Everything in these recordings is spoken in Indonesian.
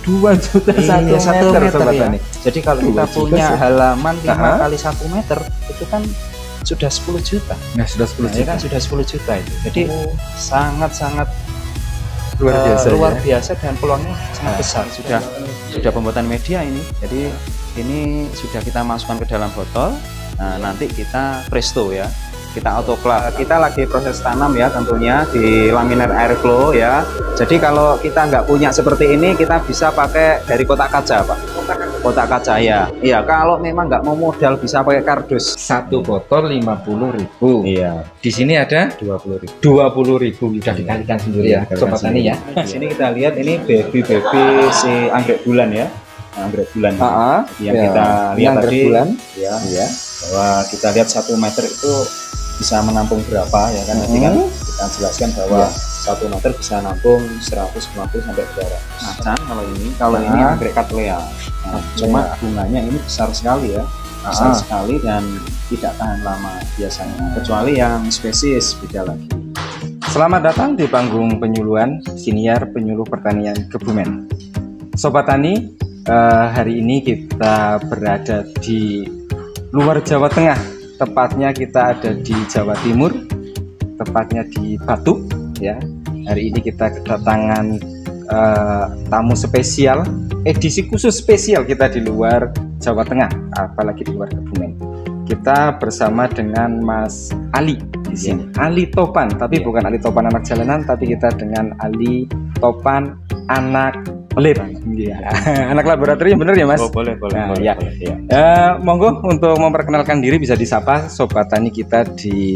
2 juta Iya, 1 meter Sobat ya. Tani. Jadi kalau 2 kita juta punya sih. halaman 5 Aha. kali 1 meter itu kan sudah 10 juta. Nah, sudah 10 Nah, ini juta. kan sudah 10 juta itu. Jadi Oh, sangat-sangat luar biasa luar ya. biasa dan peluangnya sangat Nah, besar. Sudah pembuatan media ini. Jadi ini sudah kita masukkan ke dalam botol. Nah, nanti kita presto ya. Kita autoclave. Kita lagi proses tanam ya tentunya di laminar airflow ya. Jadi kalau kita nggak punya seperti ini, kita bisa pakai dari kotak kaca, Pak. Kotak kaca ya. Iya, kalau memang nggak mau modal bisa pakai kardus. Satu botol 50.000. Iya, Di sini ada 20.000. 20.000. Sudah dikalikan sendiri ya, Sobat Tani ya. Di sini kita lihat ini baby si anggrek bulan ya. Anggrek bulan yang ya. kita Ini lihat anggrek tadi bulan. ya, Iya. bahwa kita lihat 1 meter itu bisa menampung berapa ya kan. Nanti kan kita jelaskan bahwa 1 meter bisa nampung 150 sampai 200 macan kalau ini anggrek cattleya. Nah, cuma bunganya ini besar sekali ya, besar sekali dan tidak tahan lama biasanya, kecuali yang spesies beda lagi. Selamat datang di panggung penyuluhan Siniar Penyuluh Pertanian Kebumen. Sobat Tani, hari ini kita berada di luar Jawa Tengah. Tepatnya kita ada di Jawa Timur, tepatnya di Batu ya. Hari ini kita kedatangan tamu spesial, edisi khusus spesial kita di luar Jawa Tengah, apalagi di luar Kebumen. Kita bersama dengan Mas Ali di sini. Ali Topan, tapi bukan Ali Topan anak jalanan, tapi kita dengan Ali Topan anak lab. Ya. Anak laboratorium, bener ya Mas? Oh, boleh, Nah, boleh, ya. boleh, ya. Monggo untuk memperkenalkan diri bisa disapa Sobat Tani kita di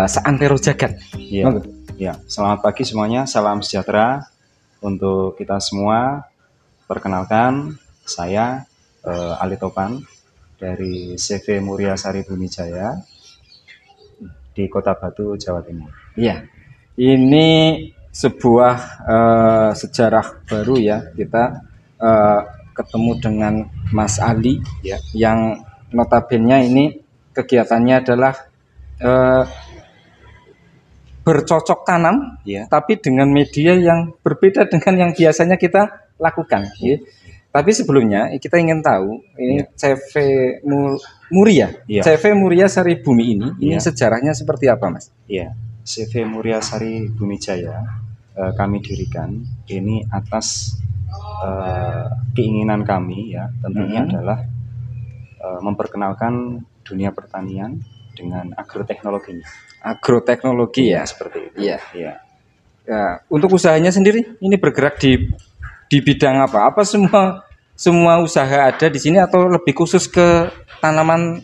seantero jagat. Iya. Monggo. Ya, selamat pagi semuanya, salam sejahtera untuk kita semua. Perkenalkan, saya Ali Topan dari CV Muryasari Bumijaya di Kota Batu, Jawa Timur. Iya, ini sebuah sejarah baru ya, kita ketemu dengan Mas Ali Ya. yang notabene ini kegiatannya adalah bercocok tanam, Ya. tapi dengan media yang berbeda dengan yang biasanya kita lakukan. Ya. Tapi sebelumnya kita ingin tahu ini CV Muria, Ya. CV Muryasari Bumi ini Ya. sejarahnya seperti apa, Mas? Ya, CV Muryasari Bumijaya kami dirikan ini atas keinginan kami ya, tentunya adalah memperkenalkan dunia pertanian dengan agroteknologinya. Agroteknologi ya. Seperti itu. Iya. Ya. Ya, untuk usahanya sendiri ini bergerak di bidang apa? Apa semua usaha ada di sini atau lebih khusus ke tanaman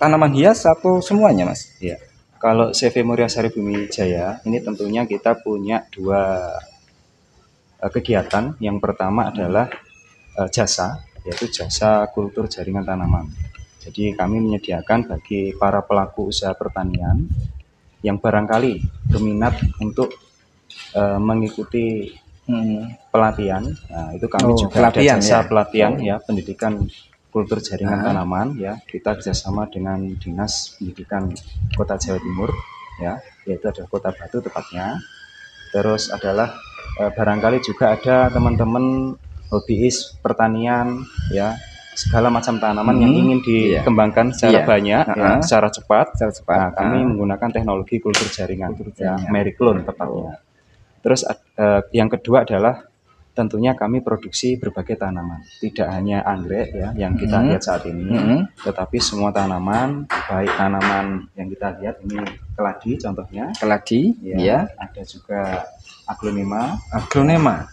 tanaman hias atau semuanya, Mas? Ya. Kalau CV Muryasari Bumijaya ini tentunya kita punya 2 kegiatan. Yang pertama adalah jasa, yaitu jasa kultur jaringan tanaman. Jadi kami menyediakan bagi para pelaku usaha pertanian yang barangkali berminat untuk mengikuti pelatihan. Nah, itu kami juga pelatihan, ada jasa ya? pelatihan ya, pendidikan kultur jaringan tanaman ya. Kita kerjasama dengan Dinas Pendidikan Kota Jawa Timur ya, yaitu ada Kota Batu tepatnya. Terus adalah barangkali juga ada teman-teman hobiis pertanian ya, segala macam tanaman yang ingin dikembangkan secara banyak ya, secara cepat. Nah, kami menggunakan teknologi kultur jaringan ya, Mericlone tepatnya. Terus yang kedua adalah tentunya kami produksi berbagai tanaman, tidak hanya anggrek ya yang kita lihat saat ini, tetapi semua tanaman, baik tanaman yang kita lihat ini keladi contohnya, ya. Ada juga aglonema,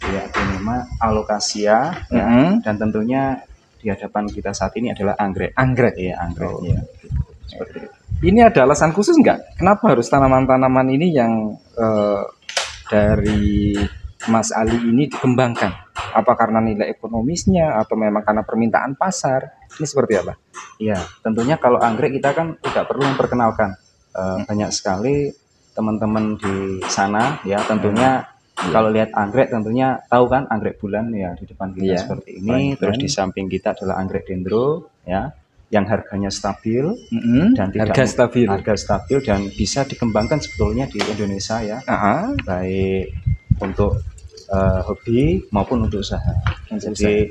ya, aglonema, alokasia, ya, dan tentunya di hadapan kita saat ini adalah anggrek, ya, anggrek, ya. Seperti itu. Ini ada alasan khusus nggak? Kenapa harus tanaman-tanaman ini yang dari Mas Ali ini dikembangkan? Apa karena nilai ekonomisnya atau memang karena permintaan pasar? Ini seperti apa? Ya, tentunya kalau anggrek kita kan tidak perlu memperkenalkan. Banyak sekali teman-teman di sana ya, tentunya kalau lihat anggrek tentunya tahu kan anggrek bulan ya di depan kita seperti ini. Terus di samping kita adalah anggrek dendro ya, yang harganya stabil dan tidak harga stabil dan bisa dikembangkan sebetulnya di Indonesia ya. Baik untuk hobi maupun untuk usaha. Jadi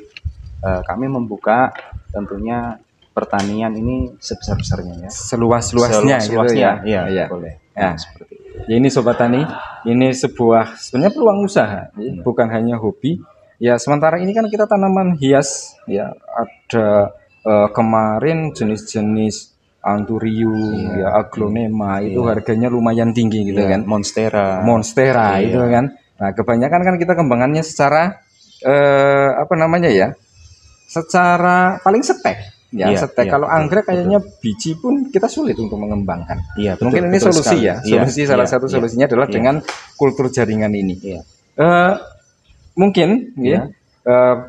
kami membuka tentunya pertanian ini sebesar-besarnya ya. Seluas-luasnya gitu ya. Iya, boleh. Ya. Seperti itu. Ya, ini Sobat Tani, ini sebuah sebenarnya peluang usaha, ya, bukan hanya hobi. Ya, sementara ini kan kita tanaman hias, ya ada kemarin jenis-jenis Anthurium, ya Aglonema itu harganya lumayan tinggi gitu kan. Monstera itu kan. Nah, kebanyakan kan kita kembangannya secara apa namanya ya? Secara paling setek. Ya, setek. Kalau anggrek kayaknya biji pun kita sulit untuk mengembangkan. Mungkin ini solusi ya. Solusi salah satu solusinya adalah dengan kultur jaringan ini. Mungkin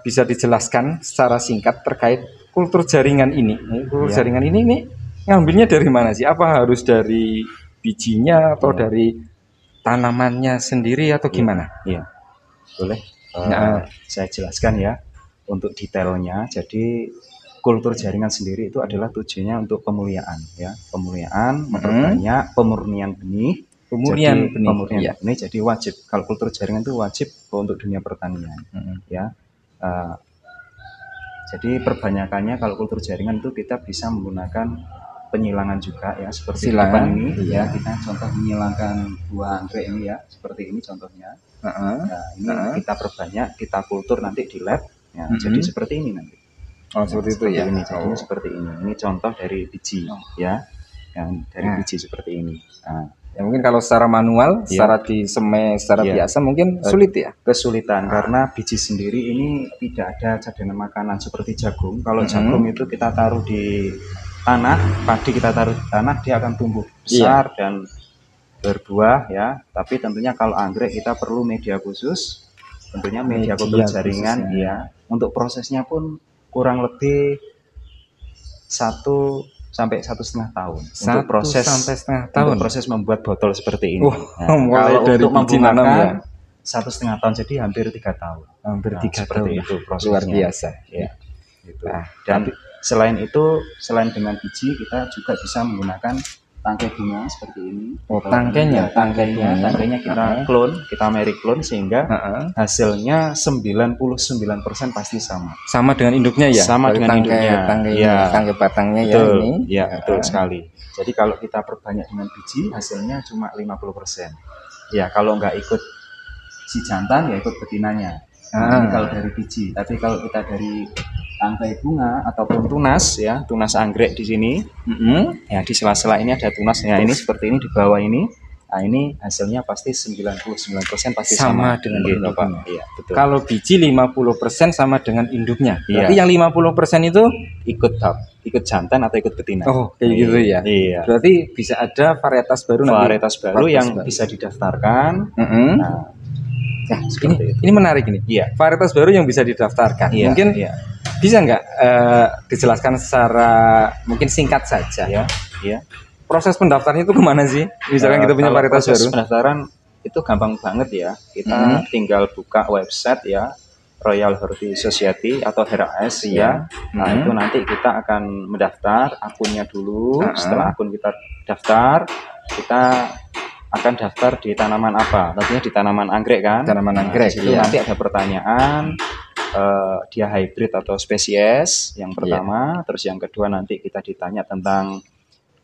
bisa dijelaskan secara singkat terkait kultur jaringan ini. Kultur jaringan ini ngambilnya dari mana sih? Apa harus dari bijinya atau dari tanamannya sendiri atau gimana? Iya, boleh. Saya jelaskan ya untuk detailnya. Jadi kultur jaringan sendiri itu adalah tujuannya untuk pemuliaan ya, memperbanyak pemurnian benih. Pemurnian benih jadi wajib. Kalau kultur jaringan itu wajib untuk dunia pertanian ya. Jadi perbanyakannya kalau kultur jaringan itu kita bisa menggunakan penyilangan juga ya, seperti depan ini ya, kita contoh menyilangkan buah anggrek ini ya, seperti ini contohnya. Nah, ini kita perbanyak, kita kultur nanti di lab ya, jadi seperti ini nanti. Seperti itu ya. Ini jadinya seperti ini. Ini contoh dari biji ya. Yang dari biji seperti ini. Ya mungkin kalau secara manual, secara disemai secara biasa mungkin sulit ya. Kesulitan karena biji sendiri ini tidak ada cadangan makanan seperti jagung. Kalau jagung itu kita taruh di tanah, padi kita taruh di tanah, dia akan tumbuh besar dan berbuah ya. Tapi tentunya kalau anggrek kita perlu media khusus. Tentunya media kultur jaringan ya. Untuk prosesnya pun kurang lebih 1 sampai 1,5 tahun untuk proses membuat botol seperti ini. Mulai kalau dari untuk membuahkan 1,5 tahun, jadi hampir 3 tahun. Hampir 3 tahun itu prosesnya. Luar biasa. Ya, gitu. Dan selain itu, selain dengan biji, kita juga bisa menggunakan tangkai bunga seperti ini. Tangkainya kita clone, kita merek clone sehingga hasilnya 99% pasti sama. Sama dengan induknya ya? Sama dengan induknya. Tangkai batangnya betul, ya ini. Ya, betul sekali. Jadi kalau kita perbanyak dengan biji, hasilnya cuma 50%. Ya, kalau nggak ikut si jantan, ya ikut betinanya. Ini kalau dari biji. Tapi kalau kita dari tangkai bunga ataupun tunas ya, tunas anggrek di sini, ya di sela-sela ini ada tunasnya. Ini seperti ini di bawah ini. Nah, ini hasilnya pasti 99% pasti sama dengan induknya. Iya, betul. Kalau biji 50% sama dengan induknya. Berarti yang 50% itu ikut jantan atau ikut betina. Oh, kayak gitu ya. Iya. Berarti bisa ada varietas baru yang bisa didaftarkan. Nah, ini menarik ini. Varietas baru yang bisa didaftarkan. Mungkin bisa nggak dijelaskan secara mungkin singkat saja? Proses pendaftaran itu kemana sih? Misalkan kita punya varietas baru. Proses pendaftaran itu gampang banget ya. Kita tinggal buka website ya, Royal Horti Society atau RHS ya. Nah, itu nanti kita akan mendaftar akunnya dulu. Setelah akun kita daftar, kita akan daftar di tanaman apa? Tentunya di tanaman anggrek kan? Tanaman anggrek. Itu nanti ada pertanyaan, dia hybrid atau spesies yang pertama, terus yang kedua nanti kita ditanya tentang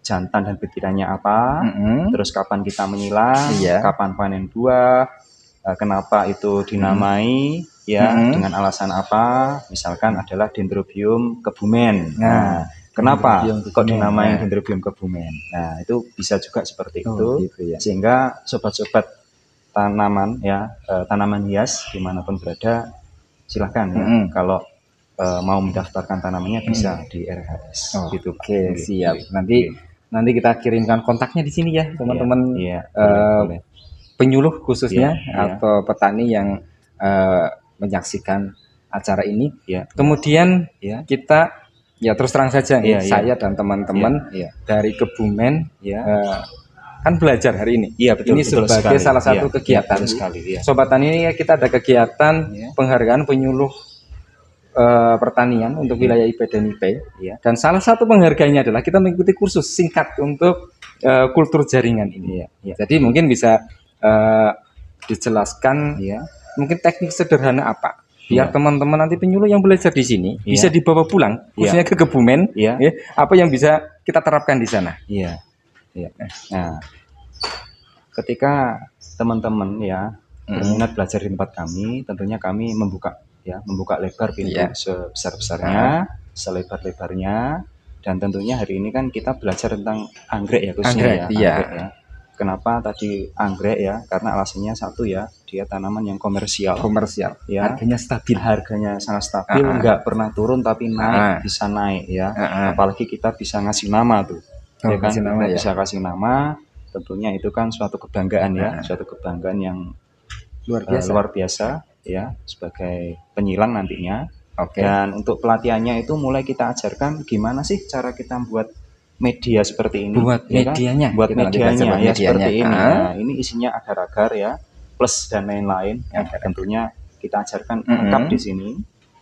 jantan dan betinanya apa, terus kapan kita menyilang, kapan panen buah, kenapa itu dinamai, dengan alasan apa? Misalkan adalah Dendrobium kebumen. Nah, kenapa kok dinamai Dendrobium kebumen? Nah, itu bisa juga seperti itu, sehingga sobat-sobat tanaman ya, tanaman hias dimanapun berada, silahkan ya, kalau mau mendaftarkan tanamannya bisa di RHS. Oke, siap. Nanti kita kirimkan kontaknya di sini ya, teman-teman. Boleh. Penyuluh khususnya atau petani yang menyaksikan acara ini. Kemudian kita terus terang saja nih, saya dan teman-teman dari Kebumen kan belajar hari ini. Ini sebagai salah satu kegiatan. Sobat Tani ini kita ada kegiatan penghargaan penyuluh pertanian untuk wilayah IP dan IP. Dan salah satu penghargaannya adalah kita mengikuti kursus singkat untuk kultur jaringan ini. Jadi mungkin bisa dijelaskan mungkin teknik sederhana apa biar Iya. teman-teman nanti penyuluh yang belajar di sini Iya. bisa dibawa pulang, khususnya ke Kebumen, Iya. ya, apa yang bisa kita terapkan di sana? Iya. Iya. Nah, ketika teman-teman ya berminat belajar di tempat kami, tentunya kami membuka lebar pintu Iya. sebesar-besarnya, selebar-lebarnya, dan tentunya hari ini kan kita belajar tentang anggrek ya khususnya Anggrek, ya, iya. anggrek ya. Kenapa tadi anggrek ya? Karena alasannya satu ya, dia tanaman yang komersial, Komersial, ya, harganya stabil. harganya sangat stabil, nggak pernah turun tapi naik, bisa naik ya. Apalagi kita bisa ngasih nama tuh, ya kan? Kasih nama, Kita ya. bisa kasih nama, tentunya itu kan suatu kebanggaan ya, suatu kebanggaan yang luar biasa ya sebagai penyilang nantinya. Oke. Dan untuk pelatihannya itu mulai kita ajarkan gimana sih cara kita buat media seperti ini, Buat ya kan? medianya, Buat kita nanti belajar medianya buat ya medianya. seperti ini. Nah, ini isinya agar-agar ya, plus dan lain-lain. Ya, tentunya kita ajarkan lengkap di sini.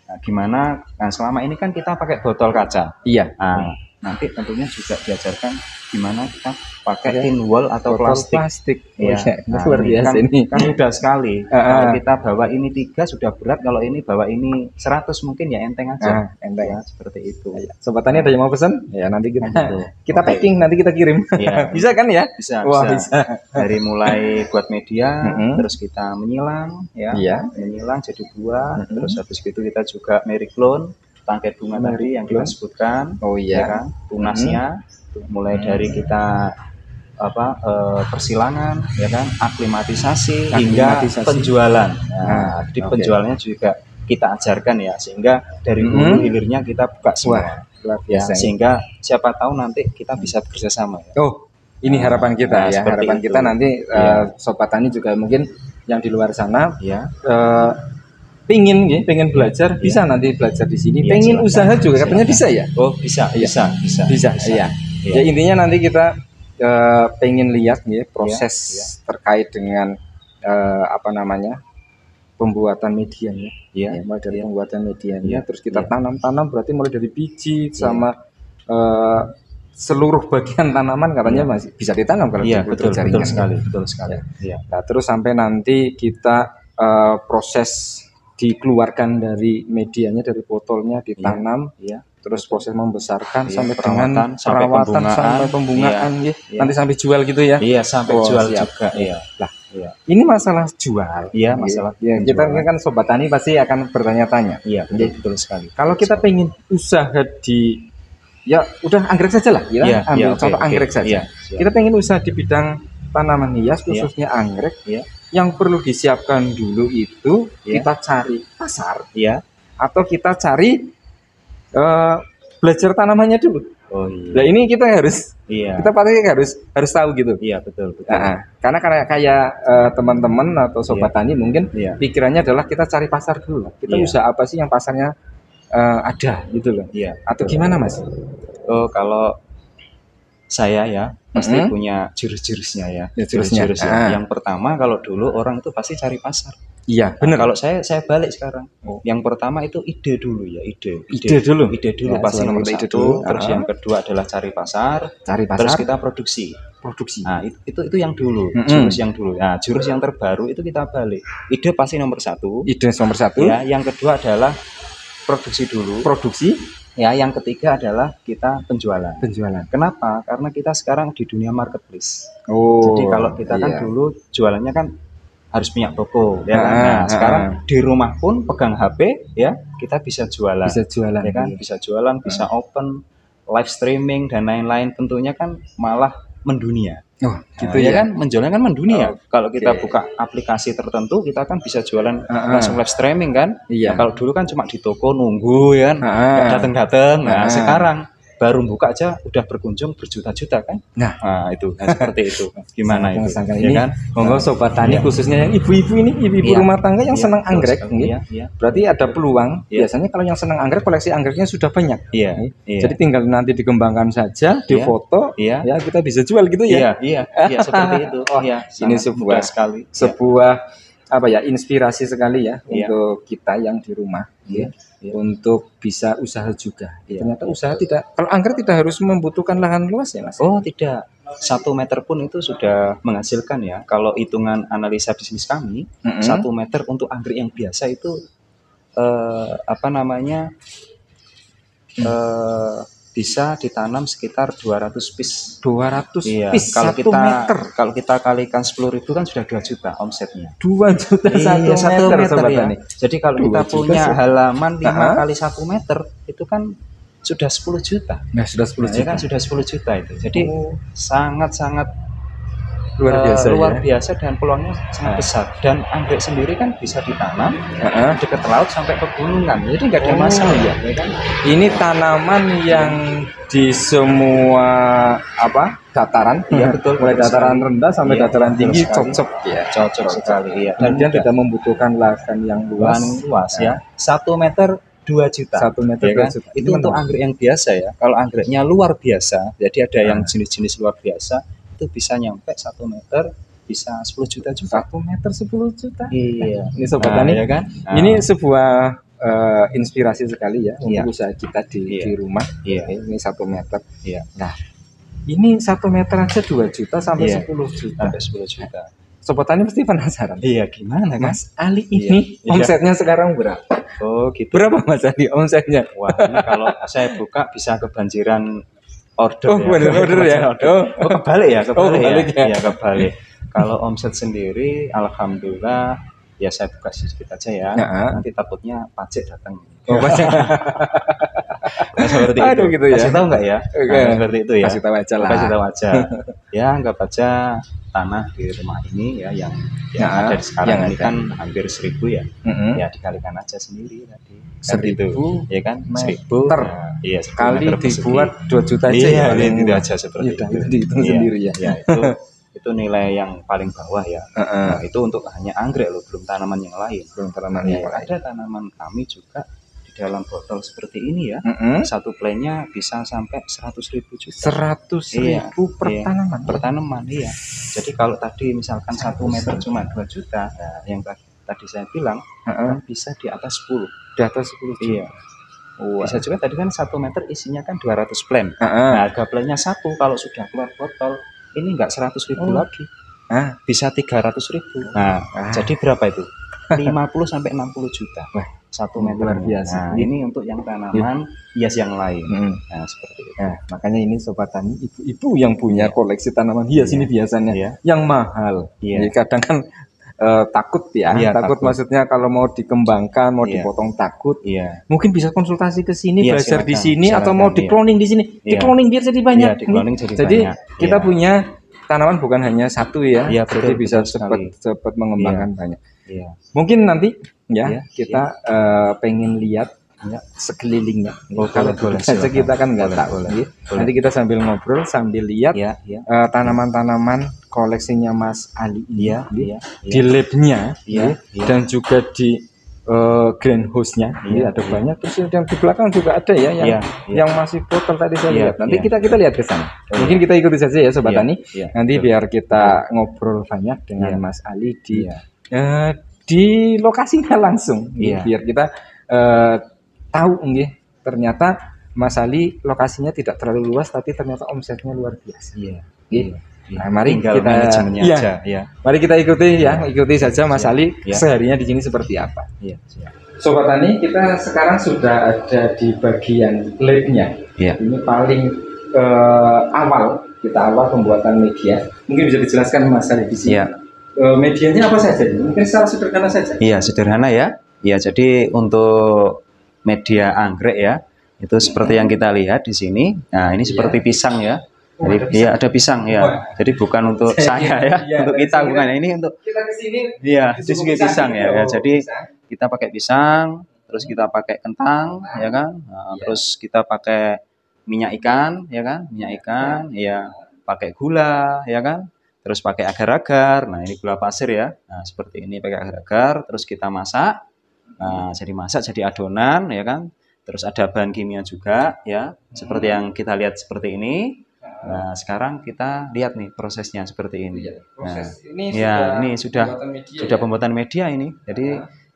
Nah, gimana? Nah, selama ini kan kita pakai botol kaca. Iya. Nah, nanti tentunya juga diajarkan gimana kita pakai tin wool atau plastik. Ya, Nah, luar biasa ini. kan mudah sekali. Kalau kita bawa ini 3 sudah berat, kalau ini bawa ini 100 mungkin ya enteng aja. Enteng. Ya, seperti itu. Sobat Tani ada yang mau pesan? Ya nanti kita Oke. packing, nanti kita kirim. Iya. Bisa kan ya? Bisa, Wah, bisa. Dari mulai buat media, terus kita menyilang, ya, Iya. menyilang jadi buah, terus habis itu kita juga meriklon, tangkai bunga tadi yang kita sebutkan, Oh ya iya. kan, tunasnya, mulai dari kita persilangan, ya kan, aklimatisasi hingga penjualan. Nah, di penjualannya juga kita ajarkan ya, sehingga dari hulu hilirnya kita buka semua. Ya, sehingga siapa tahu nanti kita bisa bekerjasama. Ya. Oh, ini harapan kita ya. seperti Harapan itu. kita nanti Sobat Tani juga mungkin yang di luar sana Ya. pengen belajar, bisa nanti belajar di sini. Iya, pengen silakan. usaha juga katanya bisa ya? Oh, bisa. Iya. Ya intinya nanti kita pengen lihat ya proses terkait dengan pembuatan medianya. Ya, mulai dari pembuatan medianya, terus kita tanam-tanam, berarti mulai dari biji sama seluruh bagian tanaman katanya masih bisa ditanam kalau Iya, kultur betul jaringan. betul sekali. Iya. Nah, terus sampai nanti kita proses dikeluarkan dari medianya, dari botolnya, ditanam, terus proses membesarkan sampai dengan perawatan sampai pembungaan, nanti sampai jual gitu ya. Iya, sampai jual siap. juga. Iya. Ini masalah jual. Iya, masalah. Ya, kita kan Sobat Tani pasti akan bertanya-tanya. Iya, betul sekali. Kalau kita pengen usaha ya udah anggrek saja lah, kita ambil contoh anggrek saja. Kita pengen usaha di bidang tanaman hias khususnya anggrek. Yang perlu disiapkan dulu itu kita cari pasar, atau kita cari belajar tanamannya dulu. Oh iya. Nah ini kita kita pasti harus tahu gitu. Iya, betul. Karena kayak teman-teman atau Sobat Tani mungkin pikirannya adalah kita cari pasar dulu. Kita usaha apa sih yang pasarnya ada gitu loh. Atau gimana Mas? Oh, kalau saya ya pasti punya jurus-jurusnya ya. Jurus-jurusnya. Yang pertama, kalau dulu orang itu pasti cari pasar. Iya, benar. Kalau saya balik sekarang. Yang pertama itu ide dulu ya, ide dulu pasti nomor satu. Terus yang kedua adalah cari pasar. Terus kita produksi. Nah, itu yang dulu, jurus yang dulu. Nah, jurus yang terbaru itu kita balik. Ide pasti nomor satu. Ya, yang kedua adalah produksi dulu. Ya, yang ketiga adalah kita penjualan. Kenapa? Karena kita sekarang di dunia marketplace. Jadi kalau kita kan dulu jualannya kan harus punya toko, ya kan? Nah, sekarang di rumah pun pegang HP, ya kita bisa jualan. Ya kan? Bisa jualan, bisa open, live streaming dan lain-lain. Tentunya kan malah mendunia. Gitu ya kan? Menjualnya kan mendunia. Kalau kita buka aplikasi tertentu, kita kan bisa jualan langsung live streaming kan? Nah, kalau dulu kan cuma di toko nunggu, ya kan? Nggak datang-datang. Nah, sekarang baru buka aja udah berkunjung berjuta-juta kan? Nah itu seperti itu. Gimana itu? Ya kan? Monggo Sobat Tani khususnya yang ibu-ibu ini, ibu-ibu rumah tangga yang senang anggrek, berarti ada peluang. Biasanya kalau yang senang anggrek, koleksi anggreknya sudah banyak. Jadi tinggal nanti dikembangkan saja, difoto, ya kita bisa jual gitu ya. Iya, seperti itu. Ini sebuah inspirasi sekali ya untuk kita yang di rumah. Untuk bisa usaha juga. Ternyata usaha kalau anggrek tidak harus membutuhkan lahan luas ya Mas. Oh tidak. 1 meter pun itu sudah menghasilkan ya. Kalau hitungan analisa bisnis kami, 1 meter untuk anggrek yang biasa itu apa namanya bisa ditanam sekitar 200 piece. 200 Iya, piece kalau 1 kita meter. kalau kita kalikan 10.000 kan sudah 2 juta omsetnya. 2 juta Iya, 1 meter, Sobat ya. Tani. Jadi kalau 2 kita juta punya sih. halaman 5 kali 1 meter itu kan sudah 10 juta. Nah, sudah 10 Nah, ya juta. kan sudah 10 juta itu. Jadi sangat-sangat luar biasa, biasa dan peluangnya sangat besar. Dan anggrek sendiri kan bisa ditanam dekat laut sampai pegunungan, jadi nggak ada masalah ya kan? Ini tanaman yang di semua dataran, Iya, betul, mulai betul dataran sekali. rendah sampai Iya, dataran betul tinggi sekali. cocok ya. Cocok sekali, iya. Dan Kemudian tidak membutuhkan lahan yang luas. ya. 1 meter 2 juta. 1 meter ya kan? 2 juta. Itu untuk anggrek yang biasa ya. Kalau anggreknya luar biasa, jadi ada yang jenis-jenis luar biasa, itu bisa nyampe 1 meter bisa 10 juta juga. 1 meter 10 juta. Iya. Ini Sobat Tani ya kan? Ini sebuah inspirasi sekali ya untuk Iya. usaha kita di rumah. Iya. Ini 1 meter. Iya. Nah, ini 1 meter aja 2 juta sampai Iya. 10 juta. Sampai 10 juta. Sobat Tani pasti penasaran. Iya, gimana kan? Mas Ali ini Iya. omsetnya sekarang berapa? Oh, gitu. Berapa Mas Ali omsetnya? Wah, ini kalau saya buka bisa kebanjiran order Oh, order ya. Oh, kebalik ya, kebalik ya. Iya, kebalik. Kalau omset sendiri, alhamdulillah, ya saya buka sedikit aja ya. Nanti takutnya pajak datang. Oh, pajak. Seperti Aduh, itu. gitu ya. Kasih tahu nggak ya? Seperti itu ya. Kasih tahu aja lah. Kasih tahu aja. Ya, anggap aja tanah di rumah ini ya yang ada di sekarang ini kan hampir 1.000 ya. Ya dikalikan aja sendiri tadi. 1.000 ya kan? 1.000 meter. Iya, Kali dibuat 2 juta aja ya. Iya, Itu aja seperti itu. Dihitung sendiri ya. Ya, itu nilai yang paling bawah ya. Nah, itu untuk hanya anggrek loh, belum tanaman yang lain. Belum tanaman Ya, yang lain. ada tanaman kami juga di dalam botol seperti ini ya. Satu plannya bisa sampai 100.000 juga. 100.000 per Iya. tanaman. Per tanaman, iya. Jadi kalau tadi misalkan 1 meter cuma 2 juta, nah, yang tadi saya bilang kan bisa di atas 10. Di atas 10 juta. Iya. Bisa juga tadi kan 1 meter isinya kan 200 plant. Nah, harga plannya satu kalau sudah keluar botol ini enggak 100.000 lagi. Bisa 300.000. Nah, jadi berapa itu? 50 sampai 60 juta. Wah, 1 meter. luar biasa. Nah, ini untuk yang tanaman hias yang lain. Nah, seperti itu. Nah, makanya ini Sobat Tani, ibu-ibu yang punya koleksi tanaman hias ini biasanya yang mahal. Iya. Kadang kan takut ya, Iya, takut maksudnya kalau mau dikembangkan, mau dipotong takut. Iya. Mungkin bisa konsultasi ke sini, Iya, belajar di silakan, sini atau silakan, mau di cloning di sini. Di Iya. cloning biar jadi banyak. Iya, di cloning jadi banyak. kita Iya. punya tanaman bukan hanya satu ya. Iya, jadi betul, bisa betul sekali. cepat mengembangkan banyak. Iya. Mungkin nanti ya Iya, kita pengen lihat sekelilingnya. Oh, boleh, saja silakan. kita kan nggak Boleh, tahu. boleh. Gitu. Boleh. Nanti kita sambil ngobrol sambil lihat Iya, iya. tanaman-tanaman koleksinya Mas Ali ini Iya, iya. di labnya Iya, iya. dan juga di greenhouse-nya. Iya, Ada banyak. Terus yang di belakang juga ada ya yang Iya, iya. yang masih botol tadi saya Iya, lihat. Nanti iya. kita lihat ke sana. Mungkin kita ikuti saja ya Sobat Iya, Tani. iya, Nanti betul. biar kita ngobrol banyak dengan Iya. Mas Ali di Iya. di lokasinya langsung. Iya. Biar kita tahu nggih, ternyata Mas Ali lokasinya tidak terlalu luas tapi ternyata omsetnya luar biasa. Iya. Iya. Iya. Nah, mari Tinggal kita manajemennya iya. aja, ya. Mari kita ikuti ya, ikuti saja Mas Iya. Ali Iya. seharinya di sini seperti apa. Iya, siap. Sobat Tani, kita sekarang sudah ada di bagian labnya. Iya. Ini paling awal pembuatan media. Mungkin bisa dijelaskan Mas Ali di sini. Iya. Medianya apa saja? Mungkin secara sederhana saja. Iya, sederhana ya. Ya, jadi untuk media anggrek ya, itu seperti yang kita lihat di sini. Nah, ini seperti pisang ya. Jadi ada ada pisang ya. Wah. Jadi bukan untuk saya ya, Iya, untuk dari kita sini bukan. Ini untuk Kita ke sini iya, di segi pisang ya. Ya, jadi pisang. kita pakai pisang, terus kita pakai kentang, ya kan? Nah, terus kita pakai minyak ikan, ya kan? Minyak ikan, ya, pakai gula, ya kan? Terus pakai agar-agar. Nah, ini gula pasir ya. Nah, seperti ini pakai agar-agar, terus kita masak. Nah, jadi adonan, ya kan? Terus ada bahan kimia juga, ya. Seperti yang kita lihat seperti ini. Nah, sekarang kita lihat nih prosesnya seperti ini. Proses Nah, ini ya, ini sudah pembuatan media, sudah ya? pembuatan media ini. Jadi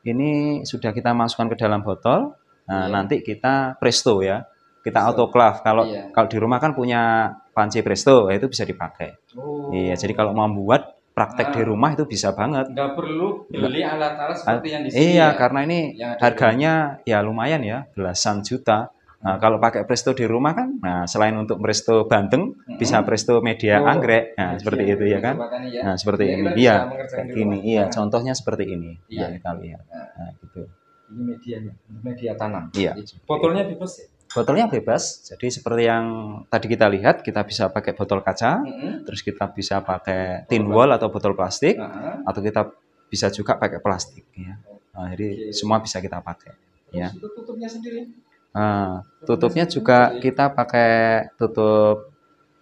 ini sudah kita masukkan ke dalam botol. Nah, nanti kita presto ya. kita autoclave. Kalau Iya. kalau di rumah kan punya panci presto, itu bisa dipakai. Oh. Iya, jadi kalau mau buat praktek di rumah itu bisa banget. Nggak perlu beli alat-alat seperti yang di sini Iya, ya. karena ini Yang ada harganya ya lumayan ya, belasan juta. Nah, kalau pakai presto di rumah kan, nah selain untuk presto Banten, bisa presto media anggrek. Nah, seperti itu ya kan. Nah, seperti ini. Iya, kayak gini. Iya, contohnya seperti ini. Nah, kita lihat. Nah, gitu. Ini medianya, media tanam. Iya. Botolnya bebas ya? Botolnya bebas, jadi seperti yang tadi kita lihat, kita bisa pakai botol kaca, terus kita bisa pakai tin wall atau botol plastik, atau kita bisa juga pakai plastik. Ya. Nah, jadi semua bisa kita pakai. Ya. Itu tutupnya sendiri? Nah, tutupnya juga kita pakai tutup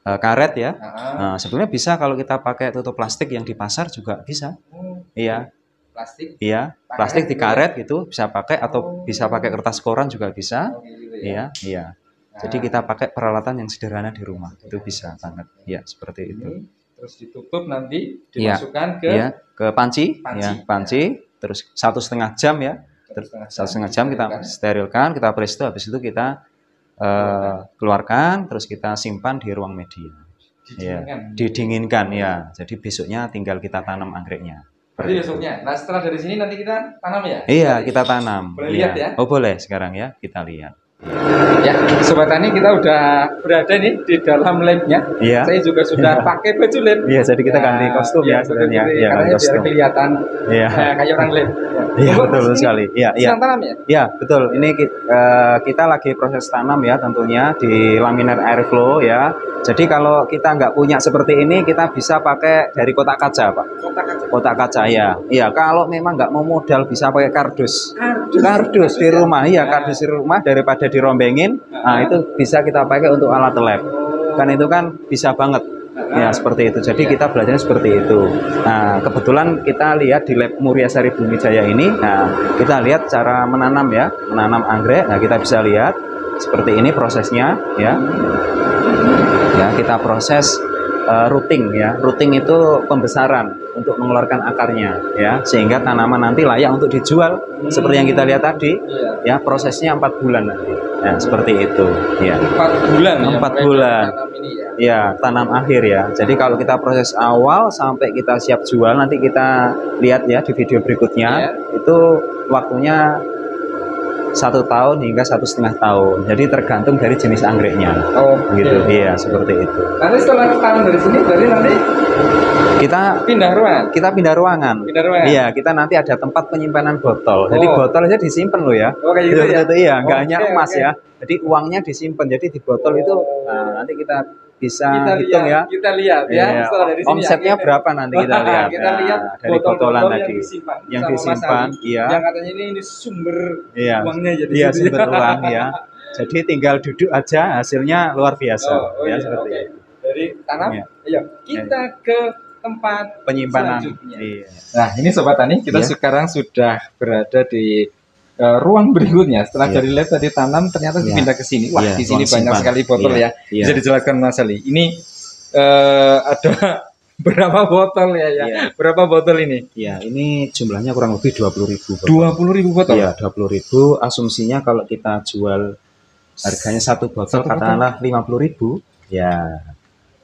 karet ya. Nah, sebenarnya bisa kalau kita pakai tutup plastik yang di pasar juga bisa. Iya. Plastik? Iya, plastik di karet gitu bisa pakai, atau bisa pakai kertas koran juga bisa. Iya, iya. Jadi kita pakai peralatan yang sederhana di rumah itu bisa banget. Ya, seperti itu. Terus ditutup nanti dimasukkan ke ke panci. Ya, panci. Terus 1,5 jam ya. 1,5 jam kita sterilkan, kita presto, habis itu kita keluarkan, terus kita simpan di ruang media. Didinginkan ya. Jadi besoknya tinggal kita tanam anggreknya. Berarti besoknya. Nah, setelah dari sini nanti kita tanam ya? Iya, kita tanam. Boleh lihat ya? Oh, boleh sekarang ya, kita lihat. Ya, Sobat Tani, kita udah berada nih di dalam labnya. Iya. Saya juga sudah pakai baju lab. Iya, jadi kita ganti kostum ya sebenarnya. Iya, karena biar kelihatan kayak orang lab. Iya, betul sekali. Iya, iya. Sedang tanam ya? Iya, betul. Ini kita lagi proses tanam ya, tentunya di laminar airflow ya. Jadi kalau kita nggak punya seperti ini, kita bisa pakai dari kotak kaca, Pak. Kotak kaca ya. Iya, kalau memang nggak mau modal bisa pakai kardus. Kardus di rumah, iya, kardus di rumah daripada dirombengin. Nah, itu bisa kita pakai untuk alat lab. Kan itu kan bisa banget. Ya, seperti itu. Jadi kita belajarnya seperti itu. Nah, kebetulan kita lihat di lab Muryasari Bumijaya ini, nah, kita lihat cara menanam ya, menanam anggrek. Nah, kita bisa lihat seperti ini prosesnya ya. Ya, kita proses rooting ya. Rooting itu pembesaran untuk mengeluarkan akarnya ya, sehingga tanaman nanti layak untuk dijual seperti yang kita lihat tadi. Ya, prosesnya 4 bulan nanti. Ya, seperti itu ya. 4 bulan. 4 bulan. Ya, tanam akhir ya. Jadi kalau kita proses awal sampai kita siap jual, nanti kita lihat ya di video berikutnya. Itu waktunya 1 tahun hingga 1,5 tahun. Jadi tergantung dari jenis anggreknya. Oh, gitu. Iya, seperti itu. Nanti setelah tanam dari sini, berarti nanti kita pindah ruangan. Kita pindah ruangan. Iya, kita nanti ada tempat penyimpanan botol. Jadi botol aja disimpan loh ya. Oh, kayak gitu ya. Iya, nggak hanya emas ya. Jadi uangnya disimpan. Jadi di botol itu nanti kita bisa hitung ya. Kita lihat ya. Setelah dari sini omsetnya berapa nanti kita lihat. Kita lihat dari botolan tadi yang disimpan. Iya. Yang katanya ini sumber uangnya jadi. Iya, sumber uang ya. Jadi tinggal duduk aja, hasilnya luar biasa. Ya, seperti itu. Dari tanam, ayo kita ke tempat penyimpanan. Iya. Nah, ini Sobat Tani, kita sekarang sudah berada di ruang berikutnya. Setelah dari lab tadi tanam, ternyata dipindah ke sini. Wah, di sini banyak sekali botol ya. Bisa dijelaskan Mas Ali. Ini ada berapa botol ya? Berapa botol ini? Ya, ini jumlahnya kurang lebih 20.000 botol. 20.000 botol? Iya, 20.000. Asumsinya kalau kita jual harganya 1 botol katakanlah 50.000, ya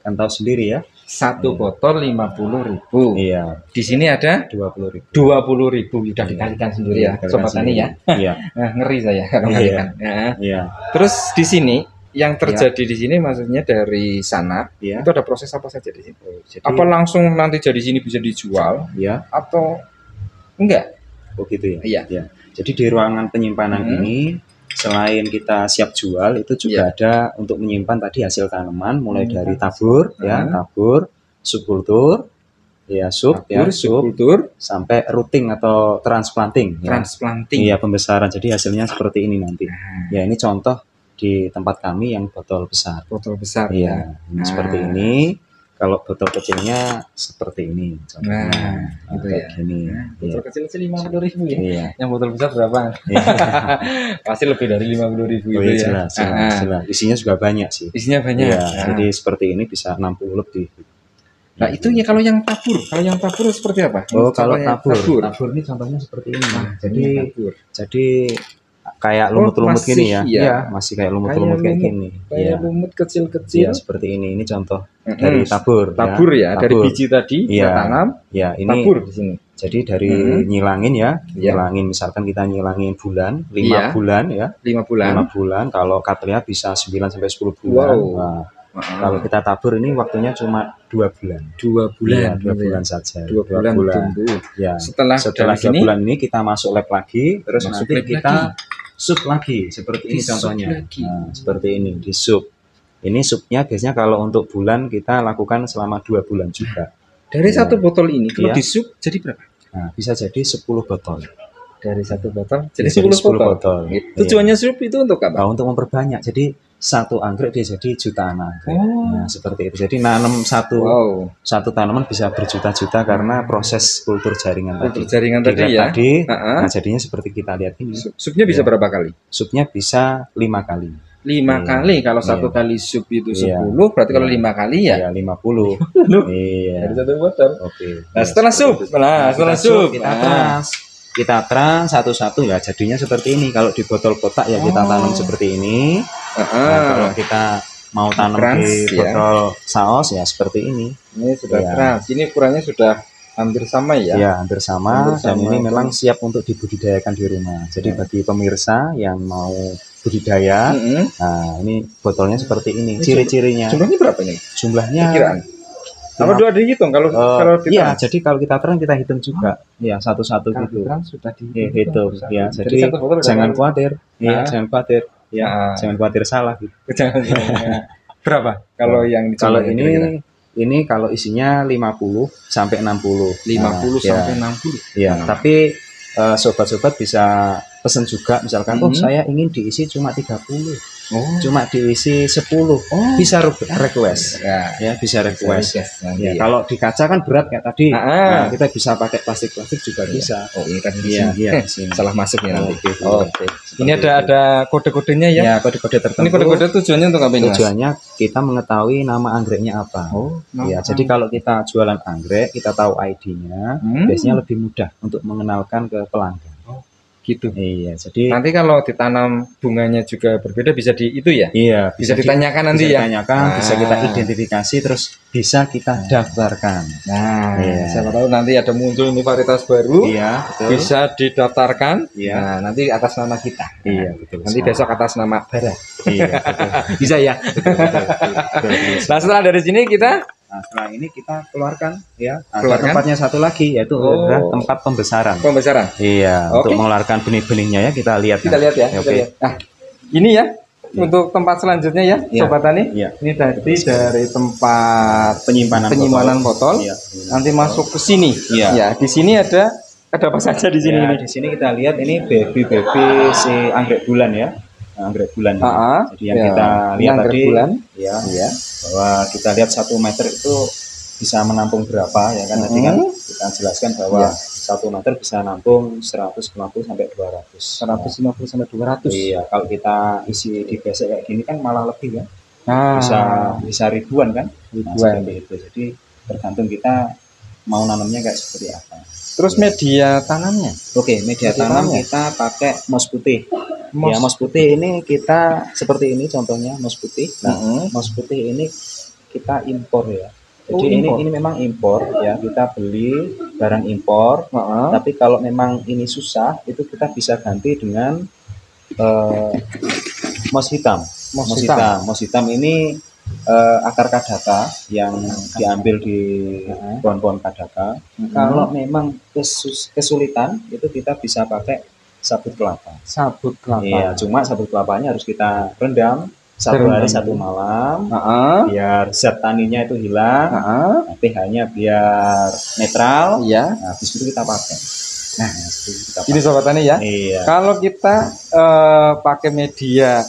kan tahu sendiri ya. 1 botol 50.000. Iya. Di sini ada 20.000. 20.000. Sudah dikalikan sendiri ya, Sobat Tani ya. Iya. Ngeri saya kalau kalikan. Iya. Terus di sini yang terjadi di sini maksudnya dari sana itu ada proses apa saja di sini? Jadi, apa langsung nanti jadi sini bisa dijual? Iya. Atau enggak? Oh gitu ya. Iya. Jadi di ruangan penyimpanan ini selain kita siap jual, itu juga ada untuk menyimpan tadi hasil tanaman mulai dari tabur ya, tabur, subkultur, ya subkultur sampai rooting atau transplanting. Transplanting. Iya, pembesaran. Jadi hasilnya seperti ini nanti. Ya, ini contoh di tempat kami yang botol besar. Botol besar. Iya, seperti ini. Kalau botol kecilnya seperti ini. Nah, itu ya. Gini. Botol kecil 50.000 ya. Iya. Yang botol besar berapa? Pasti lebih dari 50.000 itu ya. Jelas. Isinya juga banyak sih. Isinya banyak. Iya. Jadi seperti ini bisa 60 lebih. Nah, itu ya kalau yang tabur seperti apa? Oh, kalau tabur ini contohnya seperti ini. Jadi kayak lumut-lumut masih gini ya. ya. Iya, masih kayak lumut-lumut kayak gini. Kayak Iya. lumut kecil-kecil. Iya, seperti ini. Ini contoh dari tabur. Tabur ya, dari Tabur. biji tadi Iya. kita tanam. Ya, ini Tabur di sini. jadi dari nyilangin ya, Iya. nyilangin misalkan kita nyilangin bulan, 5 Iya. bulan ya. 5 bulan. 5 bulan, kalau Cattleya bisa 9 sampai 10 bulan. Wow. Nah, kalau kita tabur ini waktunya cuma 2 bulan. 2 bulan. Iya, 2 bulan saja. 2 bulan tumbuh. Ya. Setelah Setelah dari 2 sini, bulan ini kita masuk lab lagi, terus Masuk nanti lab kita lagi. sup lagi seperti ini Di sup contohnya. lagi. Nah, seperti ini di sup. Ini supnya biasanya kalau untuk bulan kita lakukan selama 2 bulan juga. dari satu botol ini kalau Iya. di sup jadi berapa? Nah, bisa jadi 10 botol. Dari satu botol jadi Jadi 10 botol. botol. Tujuannya sup itu untuk apa? Nah, untuk memperbanyak. Jadi satu anggrek dia jadi jutaan anggrek. Oh. Nah, seperti itu. Jadi nanam satu tanaman bisa berjuta-juta karena proses kultur jaringan Kultur tadi. jaringan Di tadi lab ya. tadi, Ha-ha. nah jadinya seperti kita lihat ini. Supnya bisa Iya. berapa kali? Supnya bisa 5 kali. 5 Iya. kali. Kalau Iya. satu kali sup itu Iya. 10, berarti kalau Iya. 5 kali ya Ya 50. Iya. dari satu botol. Oke. Nah, Ya, setelah seperti sup. itu. Nah, setelah sup. kita trans. Kita trans satu-satu ya jadinya seperti ini. Kalau di botol kotak ya kita tanam seperti ini. Nah, kalau kita mau tanam Trans, di ya. botol saus ya seperti ini. Ini sudah Iya. trans. Ini ukurannya sudah hampir sama ya. Ya, hampir sama, Hampir dan sama. ini memang siap untuk dibudidayakan di rumah. Jadi bagi pemirsa yang mau budidaya, Mm-mm. nah ini botolnya seperti ini. Ini Ciri-cirinya, Jumlahnya berapa ini? jumlahnya Perkiraan. Apa dua dihitung kalau iya, jadi kalau kita terang kita hitung juga, ya satu-satu Kalau gitu. trans sudah Ya, hitung, ya. Jadi Jadi satu botol jangan berapa? khawatir, ya, Nah. jangan khawatir, ya, Nah. jangan khawatir salah gitu. Jangan. Berapa? Kalau yang Kalau dicoba ini kira-kira? ini kalau isinya 50 sampai 60. 50 Nah, sampai ya. 60. Ya, Nah. tapi sobat-sobat bisa pesen juga misalkan oh saya ingin diisi cuma 30, cuma diisi 10. Bisa request. Ya, bisa request. Ya, kalau di kaca kan berat kayak tadi. Nah, kita bisa pakai plastik-plastik juga bisa. Oh, ini kan di Iya, sini. iya, di sini. Salah masuk ya nanti. Oke, Oke. seperti Ini itu. ada kode-kodenya ya. Ya, kode-kode tertentu. Ini kode-kode tujuannya untuk apa ini, Mas? Tujuannya kita mengetahui nama anggreknya apa. Ya, jadi kalau kita jualan anggrek, kita tahu ID-nya, biasanya lebih mudah untuk mengenalkan ke pelanggan. Gitu. Iya, jadi Nanti kalau ditanam bunganya juga berbeda bisa di itu ya? iya, Bisa ditanyakan nanti ya? Ditanyakan, bisa kita identifikasi, terus bisa kita daftarkan. Nah, Iya. siapa tahu nanti ada muncul ini varietas baru, Iya, betul. bisa didaftarkan. Iya. Nah, nanti atas nama kita. Iya, betul. Nanti sekali. besok atas nama Bara. Iya, betul. Bisa ya? Betul. Nah, setelah dari sini kita Nah, setelah ini kita keluarkan ya. Ada Keluarkan? tempatnya satu lagi yaitu adalah tempat pembesaran. pembesaran. Iya, Oke. untuk mengeluarkan benih-benihnya ya kita lihat. Kita lihat ya. Oke. Kita lihat. Nah, ini ya untuk tempat selanjutnya ya, Iya. Sobat Tani. Iya. Ini tadi dari tempat Penyimpanan botol. Iya. Nanti masuk ke sini. Iya. Ya, di sini ada apa saja di sini Ya, ini? di sini kita lihat ini baby si anggrek bulan ya. Anggrek bulan. ini. Jadi yang ya. kita Ini lihat anggrek tadi bulan. ya, Iya. bahwa kita lihat 1 meter itu bisa menampung berapa ya kan. Tadi kan kita jelaskan bahwa Iya. 1 meter bisa nampung 150 sampai 200. 150 sampai 200. Iya, kalau kita isi di besek kayak gini kan malah lebih ya. Nah, Bisa ribuan kan. Nah, ribuan. seperti itu. Jadi tergantung kita mau nanamnya kayak seperti apa. Terus media tanamnya? Oke, media Media tanam tanamnya? kita pakai moss putih. Moss. Ya, moss putih ini kita seperti ini contohnya moss putih. Nah, Mm-mm. moss putih ini kita impor ya. Jadi Oh, impor. ini memang impor ya, kita beli barang impor. Heeh. Tapi kalau memang ini susah, itu kita bisa ganti dengan moss hitam. Moss hitam. Moss hitam ini akar kadaka yang diambil di pohon-pohon kadaka. Kalau memang kesulitan, itu kita bisa pakai sabut kelapa. Sabut kelapa. Iya, cuma sabut kelapanya harus kita rendam 1 hari 1 malam, Heeh. biar zat taninya itu hilang, Heeh. pH-nya biar netral. Iya. Nah, habis itu kita pakai. Nah, habis itu kita Ini pakai. Sobat Tani ya. Iya. Kalau kita pakai media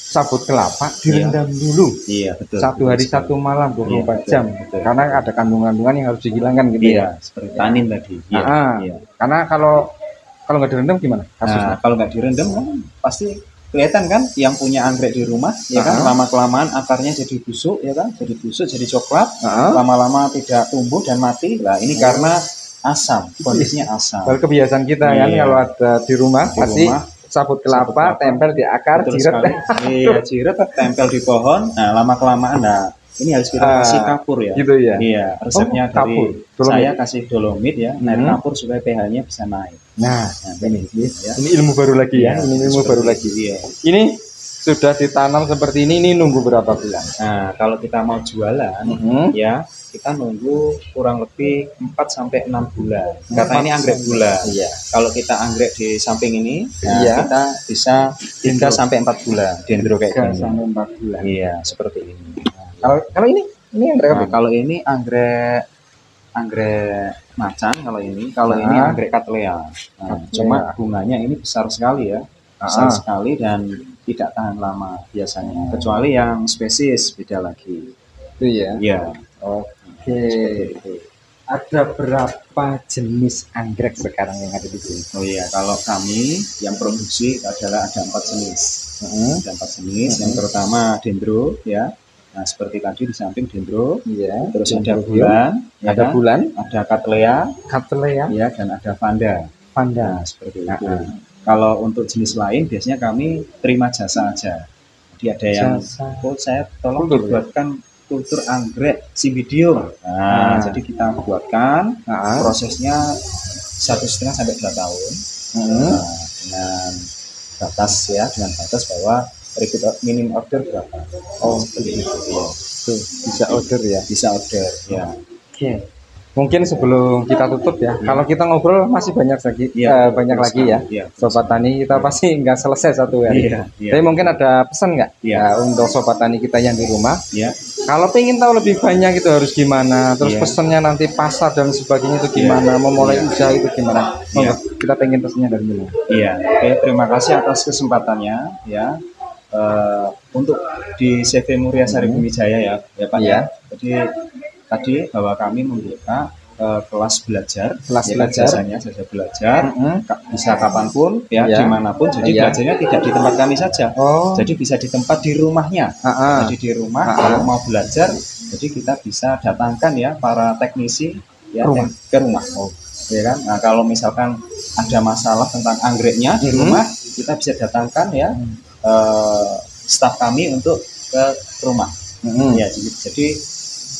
sabut kelapa direndam dulu. Iya, betul. 1 hari 1 malam 24 Iya, jam. betul. Karena ada kandungan-kandungan yang harus dihilangkan gitu ya. Iya, seperti tanin tadi. Iya. Ah. Iya. Karena kalau nggak direndam gimana kasusnya? Nah, kalau nggak direndam kan pasti kelihatan kan yang punya anggrek di rumah, ya kan, lama kelamaan akarnya jadi busuk, ya kan, jadi busuk, jadi coklat, lama-lama tidak tumbuh dan mati. Nah, ini karena asam, kondisinya asam. Kalau kebiasaan kita Iya. kan kalau ada di rumah Di pasti rumah, sabut kelapa, Sabut kelapa. tempel di akar, Betul jiret. sekali. Iya, jiret tempel di pohon. Nah, lama kelamaan ini harus kita kasih kapur ya. Gitu ya. Iya, resepnya dari kapur. Dolomit. saya kasih dolomit ya, air kapur supaya pH-nya bisa naik. Nah, ini ya. Ini ilmu baru lagi ya. Iya, Ini ilmu baru lagi. Iya. Ini sudah ditanam seperti ini nunggu berapa bulan? Nah, kalau kita mau jualan ya, kita nunggu kurang lebih 4 sampai 6 bulan. Karena ini anggrek bulan. Iya. Kalau kita anggrek di samping ini, Iya. kita bisa 3 sampai 4 bulan dendro kayak 3 gini. sampai 4 bulan. Iya, seperti ini. Kalau ini anggrek apa? Nah, kalau ini anggrek macan kalau ini. Kalau ini anggrek cattleya. Nah, cuma bunganya ini besar sekali ya. Besar sekali dan tidak tahan lama biasanya, kecuali yang spesies beda lagi. Itu ya. Iya. Oke. Ada berapa jenis anggrek sekarang yang ada di sini? Oh iya, kalau kami yang produksi adalah ada 4 jenis. Ada 4 jenis. Yang pertama dendro ya. Nah, seperti tadi di samping dendro. Iya. Terus ada bulan, ya ada kan? bulan, ada cattleya, ya, dan ada vanda. Vanda. Nah, seperti itu. Kalau untuk jenis lain biasanya kami terima jasa aja. Jadi ada yang saya tolong dibuatkan kultur anggrek Cibideo. Nah, jadi kita buatkan prosesnya 1,5 sampai 2 tahun. Dengan batas bahwa minimum order berapa. Seperti itu. Tuh, bisa order ya. Bisa order ya. Oke. Mungkin sebelum kita tutup ya, kalau kita ngobrol masih banyak lagi, banyak lagi ya. Sobat Tani kita pasti nggak selesai satu hari. Tapi mungkin ada pesan nggak untuk Sobat Tani kita yang di rumah? Kalau pengen tahu lebih banyak itu harus gimana? Terus pesannya nanti pasar dan sebagainya itu gimana? Memulai usaha itu gimana? Kita pengen pesannya dari mana? Iya, oke, terima kasih atas kesempatannya ya. Untuk di CV Muria Sari Bumi Jaya ya Pak ya. Jadi tadi bahwa kami membuka kelas belajar, jasanya jasa belajar, bisa kapanpun ya, dimanapun. Jadi belajarnya tidak di tempat kami saja, jadi bisa di tempat di rumahnya. Jadi di rumah kalau mau belajar, jadi kita bisa datangkan ya para teknisi ya ke rumah. Ya kan? Nah, kalau misalkan ada masalah tentang anggreknya di rumah, kita bisa datangkan ya staf kami untuk ke rumah. Ya, jadi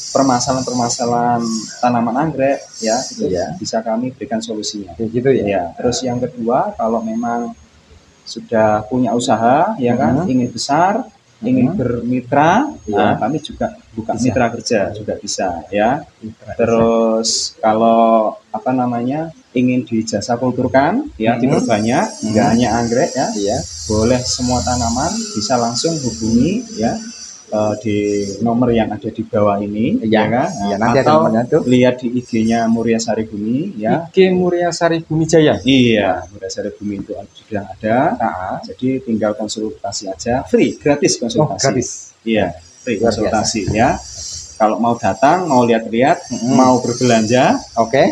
permasalahan-permasalahan tanaman anggrek ya itu bisa kami berikan solusinya. Gitu ya. Terus yang kedua, kalau memang sudah punya usaha ya kan, ingin besar, ingin bermitra, nah, kami juga buka mitra kerja juga bisa ya. Terus kalau ingin dijasa kulturkan ya, diperbanyak, nggak hanya anggrek ya, boleh semua tanaman, bisa langsung hubungi ya di nomor yang ada di bawah ini ya kan. Nanti atau ada tuh. Lihat di IG-nya Muria Sari Bumi ya. IG Muria Sari Bumi Jaya. Iya, Muria Sari Bumi itu sudah ada. Jadi tinggal konsultasi aja, free, gratis konsultasi. Gratis. Iya, free konsultasi ya. Kalau mau datang, mau lihat-lihat, mau berbelanja,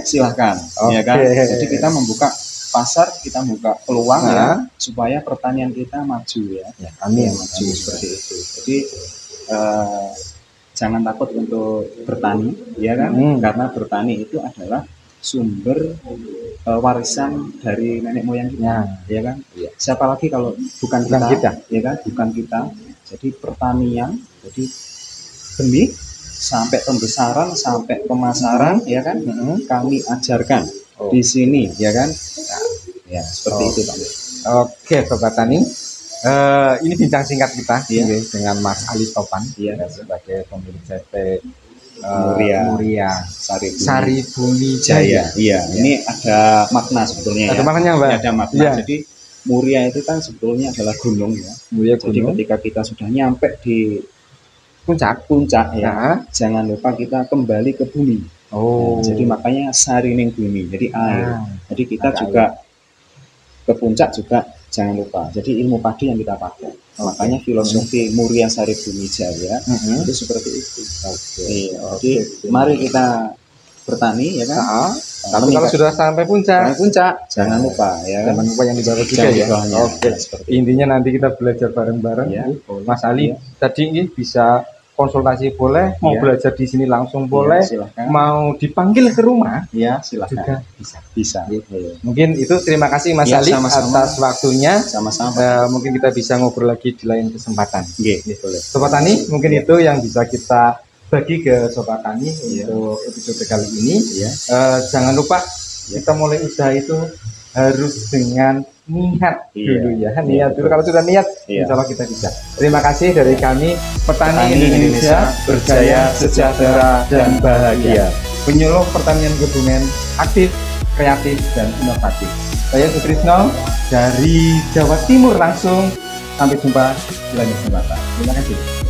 silahkan ya kan. Jadi kita membuka pasar, kita membuka peluang ya, supaya pertanian kita maju ya. Amin. Maju seperti itu. Jadi jangan takut untuk bertani ya kan, karena bertani itu adalah sumber warisan dari nenek moyang kita ya kan. Siapa lagi kalau bukan kita ya kan, bukan kita. Jadi pertanian, jadi benih sampai pembesaran sampai pemasaran ya kan, kami ajarkan di sini ya kan. Ya seperti itu Pak. Oke Sobat Tani, ini bincang singkat kita dengan Mas Ali Topan sebagai pemilik CP Muria Sari Bumi Jaya. Iya, ini ada makna sebetulnya. Ada maknanya Mbak. Ada makna. Jadi Muria itu kan sebetulnya adalah gunung ya. Jadi ketika kita sudah nyampe di puncak ya, jangan lupa kita kembali ke bumi. Jadi makanya sari ning bumi, jadi air. Jadi kita juga ke puncak juga jangan lupa. Jadi ilmu padi yang kita pakai. Makanya filosofi Muria Sari Bumi Jaya itu seperti itu. Jadi mari kita bertani ya kan. Tapi kalau sudah sampai puncak, jangan lupa ya. Jangan lupa yang di bawah juga ya. Intinya nanti kita belajar bareng-bareng. Mas Ali tadi ini bisa konsultasi boleh, mau Iya. belajar di sini langsung boleh, silakan. mau dipanggil ke rumah Ya, juga silakan. bisa. Bisa. Mungkin itu, terima kasih Mas Ya, Ali sama-sama. atas waktunya. Sama-sama. Mungkin kita bisa ngobrol lagi di lain kesempatan. Nggih, boleh. Sobat Tani, mungkin Ya. itu yang bisa kita bagi ke Sobat Tani Ya. untuk episode kali ini. Ya. Jangan lupa Ya. kita mulai usaha itu harus dengan niat Iya. dulu ya. Iya, Niat dulu, betul. kalau sudah niat, Iya. insya Allah kita bisa. Terima kasih dari kami, Petani Petani Indonesia, berjaya, sejahtera, dan bahagia. Penyuluh pertanian Kebumen aktif, kreatif, dan inovatif. Saya Sutrisno dari Jawa Timur langsung. Sampai jumpa di lain kesempatan. Terima kasih.